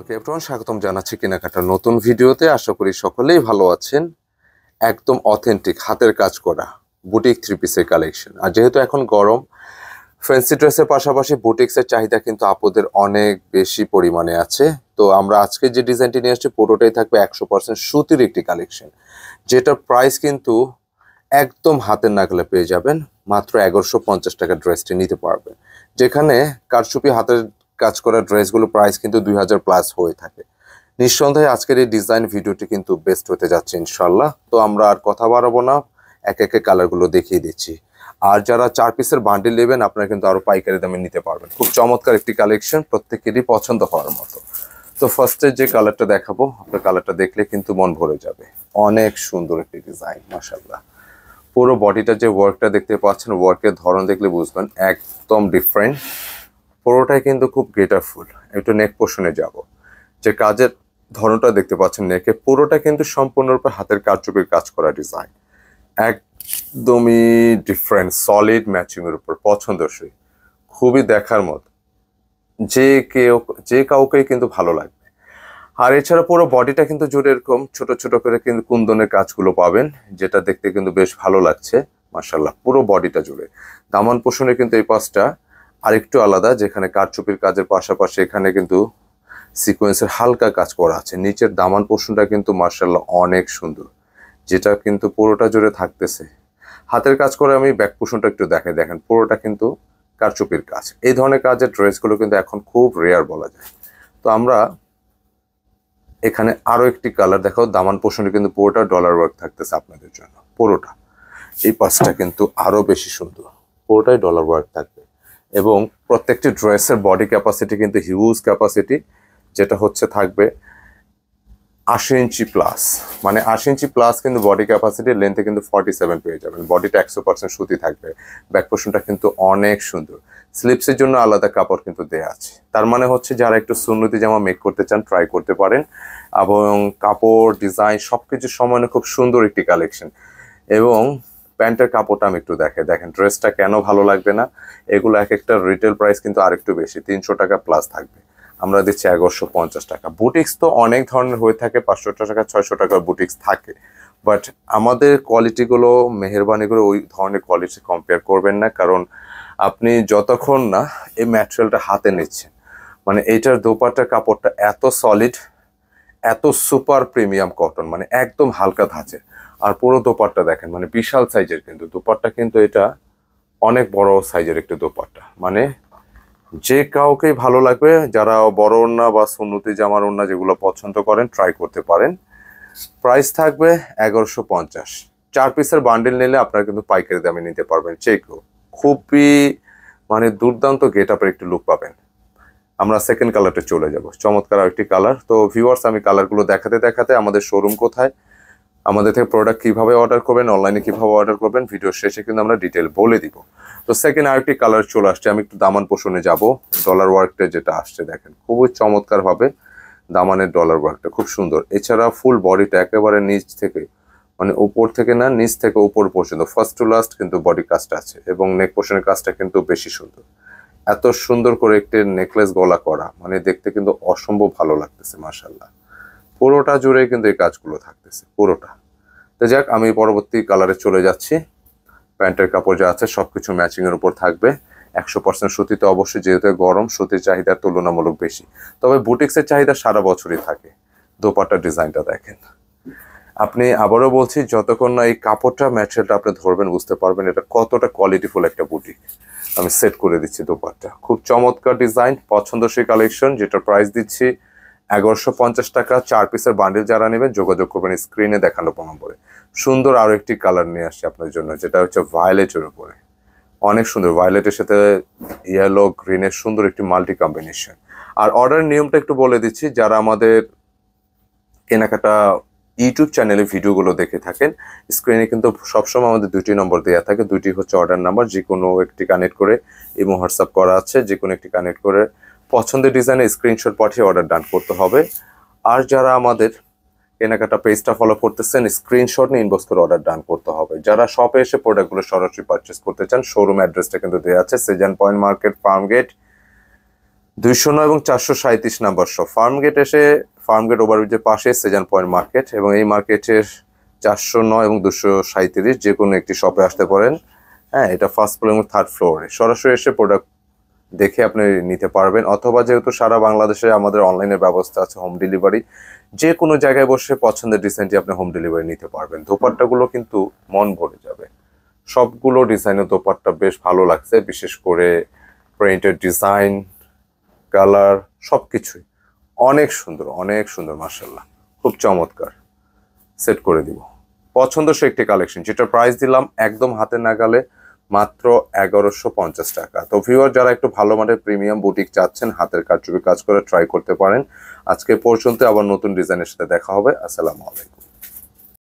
আলাইকুম এভরিওয়ান, স্বাগতম জানাচ্ছি কেনাকাটার নতুন ভিডিওতে। আশা করি সকলেই ভালো আছেন। একদম অথেন্টিক হাতের কাজ করা বুটিক থ্রি পিসের কালেকশন। আর যেহেতু এখন গরম, ফ্যান্সি ড্রেসের পাশাপাশি বুটিক্সের চাহিদা কিন্তু আপুদের অনেক বেশি পরিমাণে আছে। তো আমরা আজকে যে ডিজাইনটি নিয়ে আসছি পুরোটাই থাকবে 100% সুতির একটি কালেকশন, যেটার প্রাইস কিন্তু একদম হাতের নাগালে পেয়ে যাবেন। মাত্র 1150 টাকা ড্রেসটি নিতে পারবেন, যেখানে কারচুপি হাতের কাজ করা ড্রেসগুলো প্রাইস কিন্তু 2000 প্লাস হয়ে থাকে। নিঃসন্দেহে আজকের এই ডিজাইন ভিডিওটি কিন্তু বেস্ট হতে যাচ্ছে ইনশাল্লাহ। তো আমরা আর কথা বাড়াবো না, এক একে কালারগুলো দেখিয়ে দিচ্ছি। আর যারা 4 পিসের বান্ডিল নেবেন আপনারা কিন্তু আরো পাইকারি দামে নিতে পারবেন। খুব চমৎকার একটি কালেকশন, প্রত্যেকেরই পছন্দ হওয়ার মতো। তো ফার্স্টে যে কালারটা দেখাবো, আপনার কালারটা দেখলে কিন্তু মন ভরে যাবে। অনেক সুন্দর একটি ডিজাইন মাশাআল্লাহ। পুরো বডিটা যে ওয়ার্কটা দেখতে পাচ্ছেন, ওয়ার্কের ধরন দেখলে বুঝবেন একদম ডিফারেন্ট। পুরোটাই কিন্তু খুব গ্রেটারফুল। একটু নেক পোর্শনে যাব, যে কাজের ধরনটা দেখতে পাচ্ছেন নেকে, পুরোটা কিন্তু সম্পূর্ণরূপে হাতের কারচুপির কাজ করা ডিজাইন। একদমই ডিফারেন্ট, সলিড ম্যাচিং এর উপর পছন্দসই, খুবই দেখার মতো, যে কাউকেই কিন্তু ভালো লাগবে। আর এছাড়া পুরো বডিটা কিন্তু জুড়ে এরকম ছোট ছোট করে কিন্তু কুন্দনের কাজগুলো পাবেন, যেটা দেখতে কিন্তু বেশ ভালো লাগছে মাশাআল্লাহ। পুরো বডিটা জুড়ে দামান পোষণে কিন্তু এই পাশটা আরেকটু আলাদা, যেখানে কারচুপির কাজের পাশাপাশি এখানে কিন্তু সিকোয়েন্সের হালকা কাজ করা আছে। নিচের দামান পোষণটা কিন্তু মাশাআল্লাহ অনেক সুন্দর, যেটা কিন্তু পুরোটা জুড়ে থাকতেছে হাতের কাজ করে। আমি ব্যাক পোষণটা একটু দেখেন, পুরোটা কিন্তু কারচুপির কাজ। এই ধরনের কাজের ড্রেসগুলো কিন্তু এখন খুব রেয়ার বলা যায়। তো আমরা এখানে আরো একটি কালার দেখাও। দামান পোষণে কিন্তু পুরোটা ডলার ওয়ার্ক থাকতেছে আপনাদের জন্য। পুরোটা এই পাশটা কিন্তু আরো বেশি সুন্দর, পুরোটাই ডলার ওয়ার্ক থাকবে। এবং প্রত্যেকটি ড্রেসের বডি ক্যাপাসিটি কিন্তু হিউজ ক্যাপাসিটি, যেটা হচ্ছে থাকবে 80 ইঞ্চি প্লাস। মানে 80 ইঞ্চি প্লাস কিন্তু বডি ক্যাপাসিটি। লেন্থে কিন্তু 47 পেয়ে যাবেন। বডিটা 100% সুতি থাকবে। ব্যাক পোর্শনটা কিন্তু অনেক সুন্দর। স্লিপসের জন্য আলাদা কাপড় কিন্তু দেয়া আছে। তার মানে হচ্ছে যারা একটু সুন্নতি জামা মেক করতে চান ট্রাই করতে পারেন। এবং কাপড় ডিজাইন সবকিছু সমানে খুব সুন্দর একটি কালেকশন। এবং প্যান্টের কাপড়টা আমি একটু দেখেন ড্রেসটা কেন ভালো লাগবে না। এগুলো এক একটা রিটেল প্রাইস কিন্তু আরেকটু বেশি, 300 টাকা প্লাস থাকবে। আমরা দিচ্ছি 1150 টাকা। বুটিক্স তো অনেক ধরনের হয়ে থাকে, 500 টাকা 600 টাকার বুটিক্স থাকে, বাট আমাদের কোয়ালিটিগুলো মেহেরবানিগুলো ওই ধরনের কোয়ালিটি কম্পেয়ার করবেন না। কারণ আপনি যতক্ষণ না এই ম্যাটেরিয়ালটা হাতে নিচ্ছেন, মানে এইটার দোপাট্টার কাপড়টা এত সলিড, এত সুপার প্রিমিয়াম কটন, মানে একদম হালকা ধাঁচের। আর পুরো দোপাট্টা দেখেন, মানে বিশাল সাইজের কিন্তু দোপাট্টা, কিন্তু এটা অনেক বড় সাইজের একটি দোপাট্টা। মানে যে কাউকেই ভালো লাগবে, যারা বড় ওড়না বা সুন্নতি জামার ওড়না যেগুলো পছন্দ করেন ট্রাই করতে পারেন। প্রাইস থাকবে 1150। 4 পিসের বান্ডেল নিলে আপনারা কিন্তু পাইকারি দামে নিতে পারবেন। চেকও খুবই মানে দুর্দান্ত গেট আপের একটি লুক পাবেন। আমরা সেকেন্ড কালারটা চলে যাব, চমৎকার আরেকটি কালার। তো ভিউয়ার্স, আমি কালারগুলো দেখাতে আমাদের শোরুম কোথায়, আমাদের থেকে প্রোডাক্ট কিভাবে অর্ডার করবেন, অনলাইনে কিভাবে অর্ডার করবেন, ভিডিও শেষে কিন্তু আমরা ডিটেল বলে দিব। তো সেকেন্ড আরেকটি কালার চলে আসছে। আমি একটু দামান পোষণে যাব। ডলার ওয়ার্কটা যেটা আসছে দেখেন, খুবই চমৎকার ভাবে দামানের ডলার ওয়ার্কটা খুব সুন্দর। এছাড়া ফুল বডিটা একেবারে নিচ থেকে, মানে উপর থেকে না, নিচ থেকে উপর পর্যন্ত ফার্স্ট টু লাস্ট কিন্তু বডি কাজটা আছে। এবং নেক পোষণের কাজটা কিন্তু বেশি সুন্দর। এত সুন্দর করে একটি নেকলেস গলা করা, মানে দেখতে কিন্তু অসম্ভব ভালো লাগতেছে মাশাআল্লাহ। পুরোটা জুড়ে কিন্তু এই কাজগুলো থাকতেছে পুরোটা। তো যাক, আমি পরবর্তী কালারে চলে যাচ্ছি। প্যান্টের কাপড় যা আছে সবকিছু ম্যাচিং এর উপর থাকবে। 100% সুতিতে অবশ্যই, যেহেতু গরম সুতির চাহিদা তুলনামূলক বেশি। তবে বুটিক্সের চাহিদা সারা বছরই থাকে। দোপাট্টার ডিজাইনটা দেখেন। আপনি আবারও বলছি, যতক্ষণ না এই কাপড়টা ম্যাটেরিয়ালটা আপনি ধরবেন বুঝতে পারবেন এটা কতটা কোয়ালিটিফুল একটা বুটিক। আমি সেট করে দিচ্ছি দোপাট্টা, খুব চমৎকার ডিজাইন, পছন্দসই কালেকশন, যেটার প্রাইস দিচ্ছি 1150 টাকা। 4 পিসের বান্ডিল যারা নেবেন যোগাযোগ করবেন স্ক্রিনে দেখানো নম্বরে। সুন্দর আরো একটি কালার নিয়ে আসছি আপনার জন্য, যেটা হচ্ছে ভায়োলেটের উপরে। অনেক সুন্দর, ভায়োলেটের সাথে ইয়েলো গ্রিনের সুন্দর একটি মাল্টি কম্বিনেশন। আর অর্ডার নিয়মটা একটু বলে দিচ্ছি, যারা আমাদের কেনাকাটা ইউটিউব চ্যানেলে ভিডিওগুলো দেখে থাকেন, স্ক্রিনে কিন্তু সবসময় আমাদের 2টি নম্বর দেওয়া থাকে। 2টি হচ্ছে অর্ডার নাম্বার, যে কোনো একটি কানেক্ট করে ইমো হোয়াটসঅ্যাপ করা আছে, যে কোনো একটি কানেক্ট করে পছন্দের ডিজাইনে স্ক্রিনশট পাঠিয়ে অর্ডার ডান করতে হবে। আর যারা আমাদের কেনাকাটা পেজটা ফলো করতেছেন, স্ক্রিনশট নিয়ে ইনবক্স করে অর্ডার ডান করতে হবে। যারা শপে এসে প্রোডাক্টগুলো সরাসরি পারচেস করতে চান, শোরুম অ্যাড্রেসটা কিন্তু দেওয়া আছে, Shezan Point Market, Farmgate, 209 এবং 437 নাম্বার শপ। ফার্মগেট এসে ফার্মগেট ওভারব্রিজের পাশে সেজান পয়েন্ট মার্কেট, এবং এই মার্কেটের 409 এবং 237 যে কোনো একটি শপে আসতে পারেন। হ্যাঁ, এটা ফার্স্ট ফ্লোর এবং থার্ড ফ্লোরে। সরাসরি এসে প্রোডাক্ট দেখে আপনি নিতে পারবেন, অথবা যেহেতু সারা বাংলাদেশে আমাদের অনলাইনের ব্যবস্থা আছে, হোম ডেলিভারি, যে কোনো জায়গায় বসে পছন্দের ডিজাইনটি আপনি হোম ডেলিভারি নিতে পারবেন। দোপাট্টাগুলো কিন্তু মন ভরে যাবে, সবগুলো ডিজাইনের দোপাট্টা বেশ ভালো লাগছে, বিশেষ করে প্রিন্টের ডিজাইন, কালার সবকিছুই অনেক সুন্দর মাশাআল্লাহ, খুব চমৎকার। সেট করে দিব পছন্দসই একটি কালেকশন, যেটা প্রাইস দিলাম একদম হাতে নাগালে মাত্র 1150 টাকা। তো ভিউয়ার, যারা একটু ভালো মানের প্রিমিয়াম বুটিক চাচ্ছেন, হাতের কারচুপি কাজ করে ট্রাই করতে পারেন। আজকে পর্যন্ত আবার নতুন ডিজাইনের সাথে দেখা হবে। আসসালামু আলাইকুম।